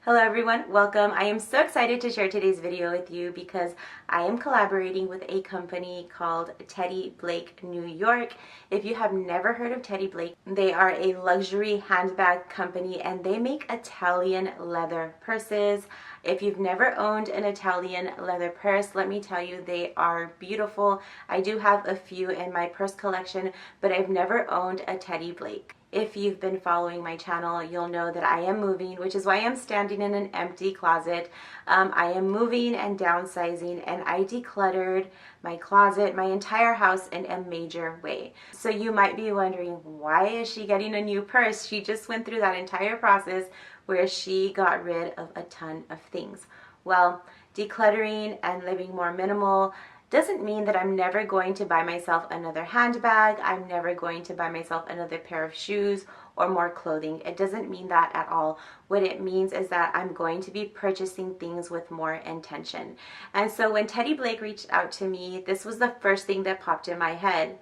Hello everyone, welcome. I am so excited to share today's video with you because I am collaborating with a company called Teddy Blake New York. If you have never heard of Teddy Blake, they are a luxury handbag company and they make Italian leather purses. If you've never owned an Italian leather purse, let me tell you, they are beautiful. I do have a few in my purse collection, but I've never owned a Teddy Blake. If you've been following my channel, you'll know that I am moving, which is why I'm standing in an empty closet. I am moving and downsizing, and I decluttered my closet, my entire house in a major way. So you might be wondering, why is she getting a new purse? She just went through that entire process where she got rid of a ton of things. Well, decluttering and living more minimal doesn't mean that I'm never going to buy myself another handbag. I'm never going to buy myself another pair of shoes or more clothing. It doesn't mean that at all. What it means is that I'm going to be purchasing things with more intention. And so when Teddy Blake reached out to me, this was the first thing that popped in my head.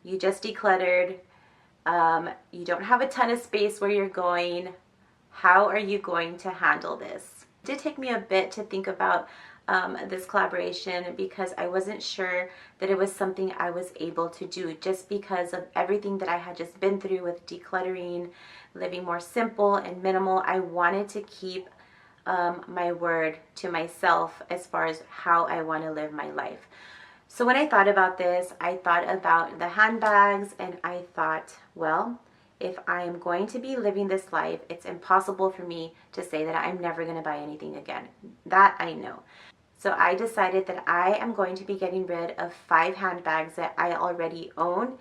You just decluttered. You don't have a ton of space where you're going. How are you going to handle this? It did take me a bit to think about this collaboration because I wasn't sure that it was something I was able to do just because of everything that I had just been through with decluttering, living more simple and minimal. I wanted to keep my word to myself as far as how I want to live my life. So when I thought about this, I thought about the handbags and I thought, well, if I am going to be living this life, it's impossible for me to say that I'm never going to buy anything again. That I know. So I decided that I am going to be getting rid of 5 handbags that I already own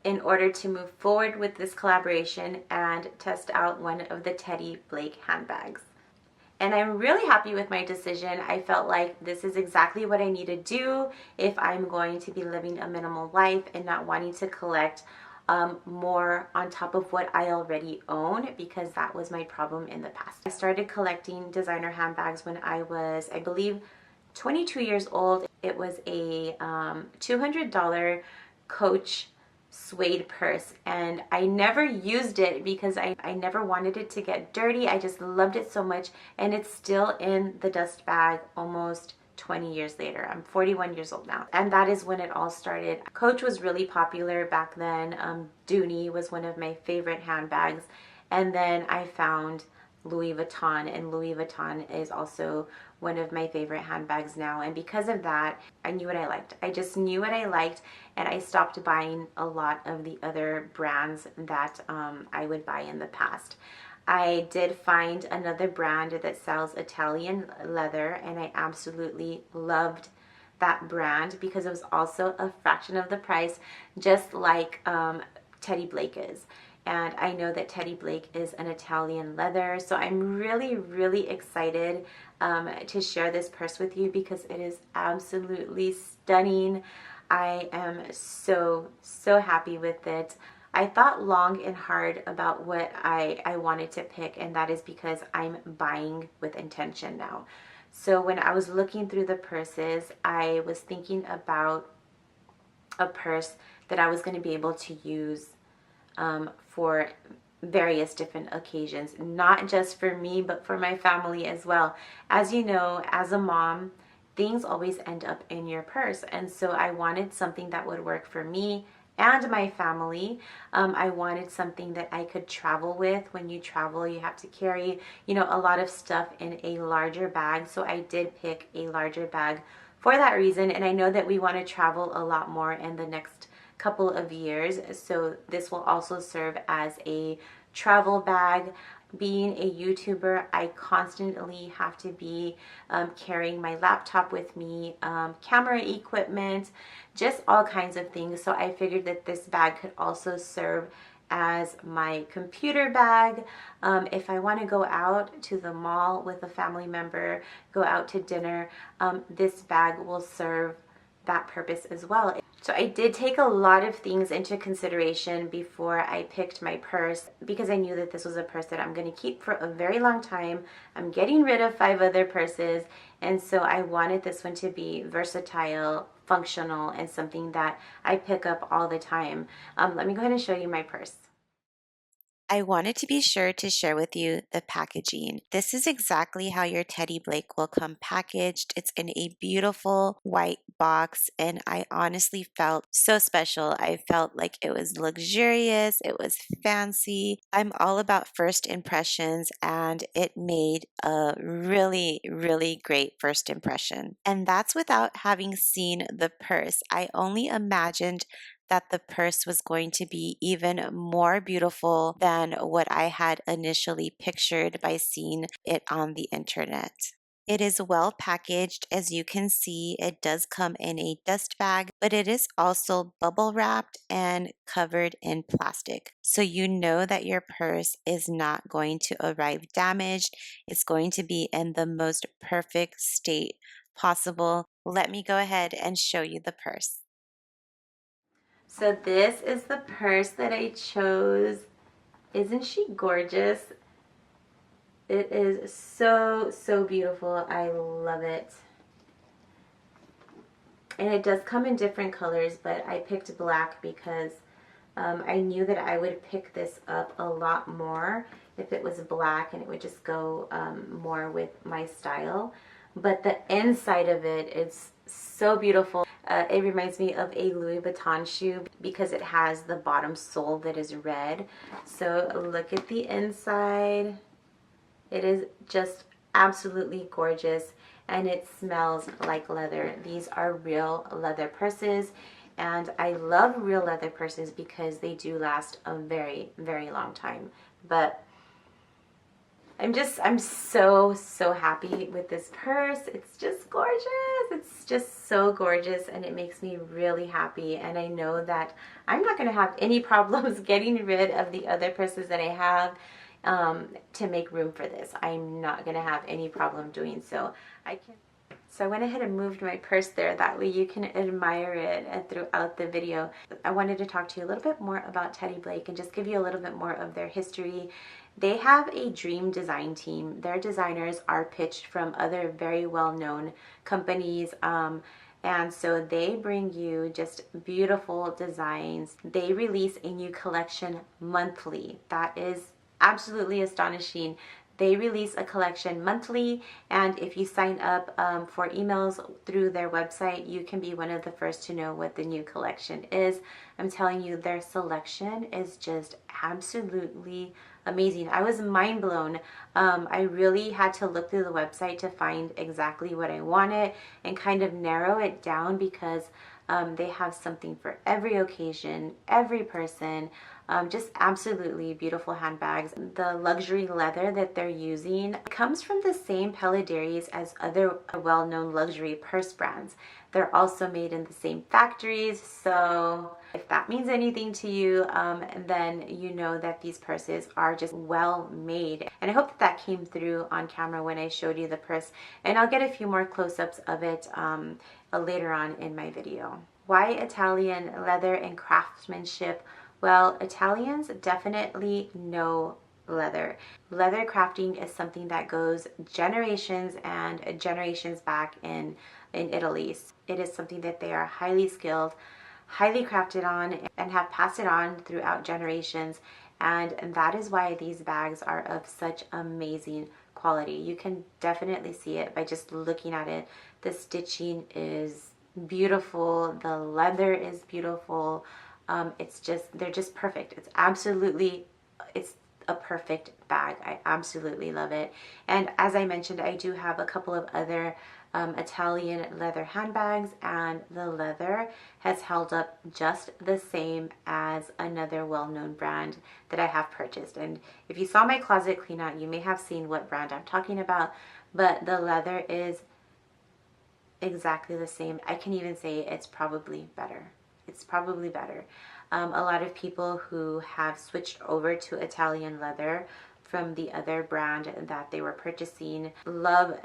in order to move forward with this collaboration and test out one of the Teddy Blake handbags. And I'm really happy with my decision. I felt like this is exactly what I need to do if I'm going to be living a minimal life and not wanting to collect more on top of what I already own, because that was my problem in the past. I started collecting designer handbags when I was, I believe, 22 years old. It was a $200 Coach suede purse, and I never used it because I never wanted it to get dirty. I just loved it so much, and it's still in the dust bag almost 20 years later. I'm 41 years old now, and that is when it all started. Coach was really popular back then. Dooney was one of my favorite handbags, and then I found Louis Vuitton, and Louis Vuitton is also one of my favorite handbags now. And because of that, I knew what I liked. I just knew what I liked, and I stopped buying a lot of the other brands that I would buy in the past. I did find another brand that sells Italian leather, and I absolutely loved that brand because it was also a fraction of the price, just like Teddy Blake is. And I know that Teddy Blake is an Italian leather, so I'm really, really excited to share this purse with you because it is absolutely stunning. I am so happy with it. I thought long and hard about what I wanted to pick, and that is because I'm buying with intention now. So when I was looking through the purses, I was thinking about a purse that I was going to be able to use for various different occasions, not just for me, but for my family as well. As you know, as a mom, things always end up in your purse, and so I wanted something that would work for me and my family. I wanted something that I could travel with. When you travel, you have to carry, you know, a lot of stuff in a larger bag, so I did pick a larger bag for that reason. And I know that we want to travel a lot more in the next couple of years, so this will also serve as a travel bag. Being a YouTuber, I constantly have to be carrying my laptop with me, camera equipment, just all kinds of things. So I figured that this bag could also serve as my computer bag. If I want to go out to the mall with a family member, go out to dinner, this bag will serve that purpose as well. So I did take a lot of things into consideration before I picked my purse, because I knew that this was a purse that I'm going to keep for a very long time. I'm getting rid of 5 other purses, and so I wanted this one to be versatile, functional, and something that I pick up all the time. Let me go ahead and show you my purse. I wanted to be sure to share with you the packaging. This is exactly how your Teddy Blake will come packaged. It's in a beautiful white box, and I honestly felt so special. I felt like it was luxurious, it was fancy. I'm all about first impressions, and it made a really, really great first impression. And that's without having seen the purse. I only imagined that the purse was going to be even more beautiful than what I had initially pictured by seeing it on the internet. It is well packaged. As you can see, it does come in a dust bag, but it is also bubble wrapped and covered in plastic. So you know that your purse is not going to arrive damaged. It's going to be in the most perfect state possible. Let me go ahead and show you the purse. So this is the purse that I chose. Isn't she gorgeous? It is so, so beautiful. I love it. And it does come in different colors, but I picked black because I knew that I would pick this up a lot more if it was black, and it would just go more with my style. But the inside of it, it's so beautiful. It reminds me of a Louis Vuitton shoe because it has the bottom sole that is red. So look at the inside. It is just absolutely gorgeous, and it smells like leather. These are real leather purses, and I love real leather purses because they do last a very, very long time. But I'm so, so happy with this purse. It's just gorgeous. It's just so gorgeous, and it makes me really happy. And I know that I'm not going to have any problems getting rid of the other purses that I have to make room for this. I'm not going to have any problem doing so. So I went ahead and moved my purse there. That way you can admire it throughout the video. I wanted to talk to you a little bit more about Teddy Blake and just give you a little bit more of their history. They have a dream design team. Their designers are pitched from other very well-known companies. And so they bring you just beautiful designs. They release a new collection monthly. That is absolutely astonishing. They release a collection monthly, and if you sign up for emails through their website, you can be one of the first to know what the new collection is. I'm telling you, their selection is just absolutely amazing. I was mind blown. I really had to look through the website to find exactly what I wanted and kind of narrow it down because they have something for every occasion, every person. Just absolutely beautiful handbags. The luxury leather that they're using comes from the same pelladeries as other well-known luxury purse brands. They're also made in the same factories, so if that means anything to you, then you know that these purses are just well made. And I hope that that came through on camera when I showed you the purse, and I'll get a few more close-ups of it later on in my video. Why Italian leather and craftsmanship? Well, Italians definitely know leather. Leather crafting is something that goes generations and generations back in Italy. It is something that they are highly skilled, highly crafted on, and have passed it on throughout generations. And that is why these bags are of such amazing quality. You can definitely see it by just looking at it. The stitching is beautiful. The leather is beautiful. They're just perfect. It's a perfect bag. I absolutely love it. And as I mentioned, I do have a couple of other Italian leather handbags, and the leather has held up just the same as another well-known brand that I have purchased. And if you saw my closet clean out, you may have seen what brand I'm talking about, but the leather is exactly the same. I can even say it's probably better. It's probably better. A lot of people who have switched over to Italian leather from the other brand that they were purchasing love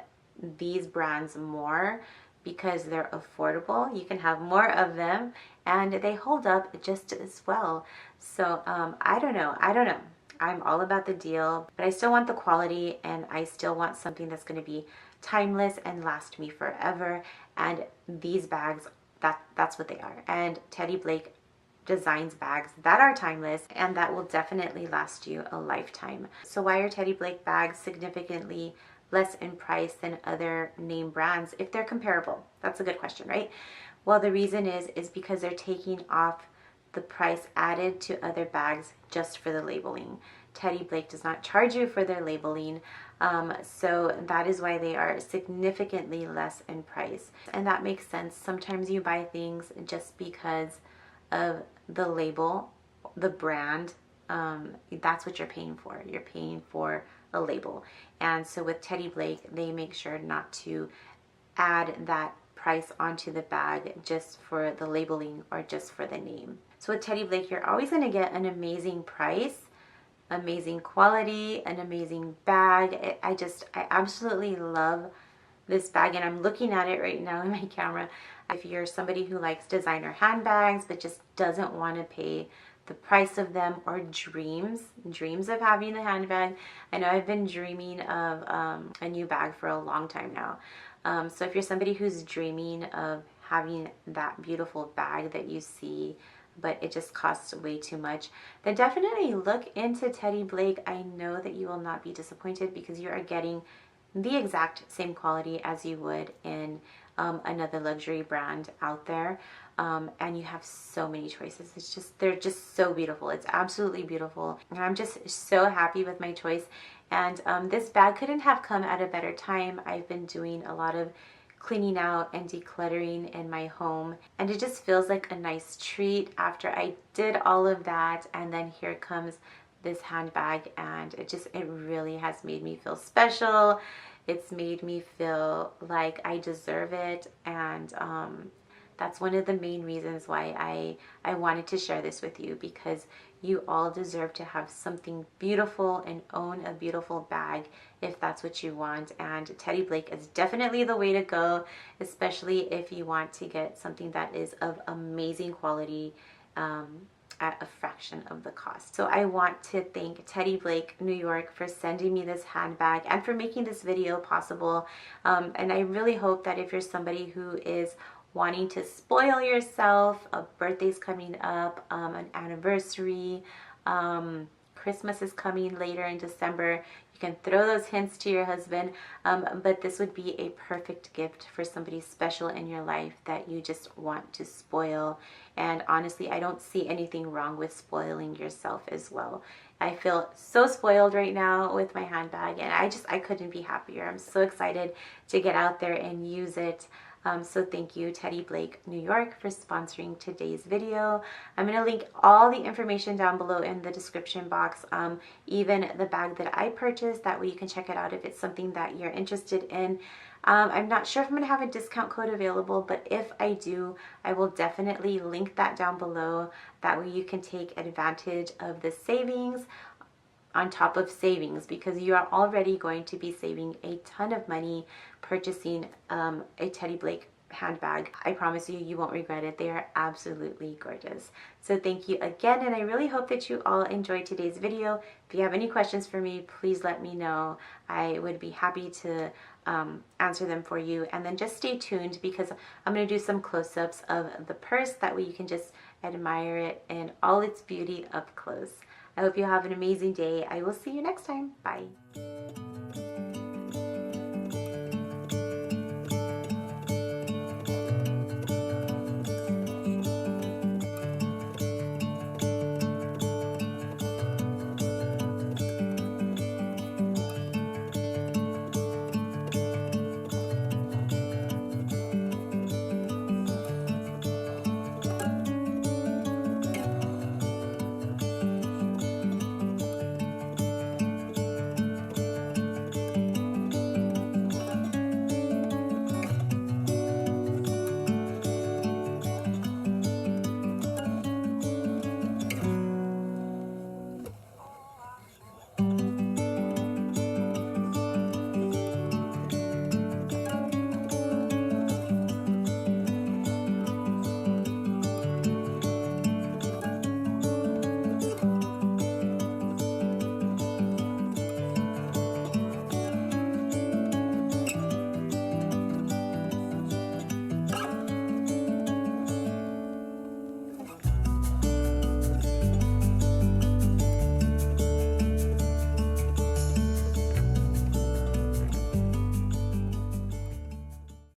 these brands more because they're affordable. You can have more of them, and they hold up just as well. So I don't know. I'm all about the deal, but I still want the quality, and I still want something that's going to be timeless and last me forever. And these bags, that's what they are. And Teddy Blake designs bags that are timeless and that will definitely last you a lifetime. So why are Teddy Blake bags significantly less in price than other name brands if they're comparable? That's a good question, right? Well, the reason is because they're taking off the price added to other bags just for the labeling. Teddy Blake does not charge you for their labeling, so that is why they are significantly less in price. And that makes sense. Sometimes you buy things just because of the label, the brand. That's what you're paying for. You're paying for a label. And so with Teddy Blake, they make sure not to add that price onto the bag just for the labeling or just for the name. So with Teddy Blake, you're always going to get an amazing price, amazing quality, an amazing bag. I absolutely love this bag, and I'm looking at it right now in my camera. If you're somebody who likes designer handbags but just doesn't want to pay the price of them, or dreams of having a handbag. I know I've been dreaming of a new bag for a long time now. So if you're somebody who's dreaming of having that beautiful bag that you see, but it just costs way too much, then definitely look into Teddy Blake. I know that you will not be disappointed because you are getting the exact same quality as you would in another luxury brand out there. And you have so many choices. They're just so beautiful. It's absolutely beautiful. And I'm just so happy with my choice. And this bag couldn't have come at a better time. I've been doing a lot of cleaning out and decluttering in my home, and it just feels like a nice treat after I did all of that. And then here comes this handbag, and it really has made me feel special. It's made me feel like I deserve it, and that's one of the main reasons why I wanted to share this with you, because you all deserve to have something beautiful and own a beautiful bag if that's what you want. And Teddy Blake is definitely the way to go, especially if you want to get something that is of amazing quality at a fraction of the cost. So I want to thank Teddy Blake New York for sending me this handbag and for making this video possible. And I really hope that if you're somebody who is wanting to spoil yourself, a birthday's coming up, an anniversary, Christmas is coming later in December, you can throw those hints to your husband, but this would be a perfect gift for somebody special in your life that you just want to spoil. And honestly, I don't see anything wrong with spoiling yourself as well. I feel so spoiled right now with my handbag, and I couldn't be happier. I'm so excited to get out there and use it. So thank you, Teddy Blake New York, for sponsoring today's video. I'm going to link all the information down below in the description box, even the bag that I purchased. That way you can check it out if it's something that you're interested in. I'm not sure if I'm going to have a discount code available, but if I do, I will definitely link that down below. That way you can take advantage of the savings on top of savings, because you are already going to be saving a ton of money purchasing a Teddy Blake handbag. I promise you, you won't regret it. They are absolutely gorgeous. So thank you again, and I really hope that you all enjoyed today's video. If you have any questions for me, please let me know. I would be happy to answer them for you. And then just stay tuned, because I'm going to do some close-ups of the purse. That way you can just admire it in all its beauty up close. I hope you have an amazing day. I will see you next time. Bye.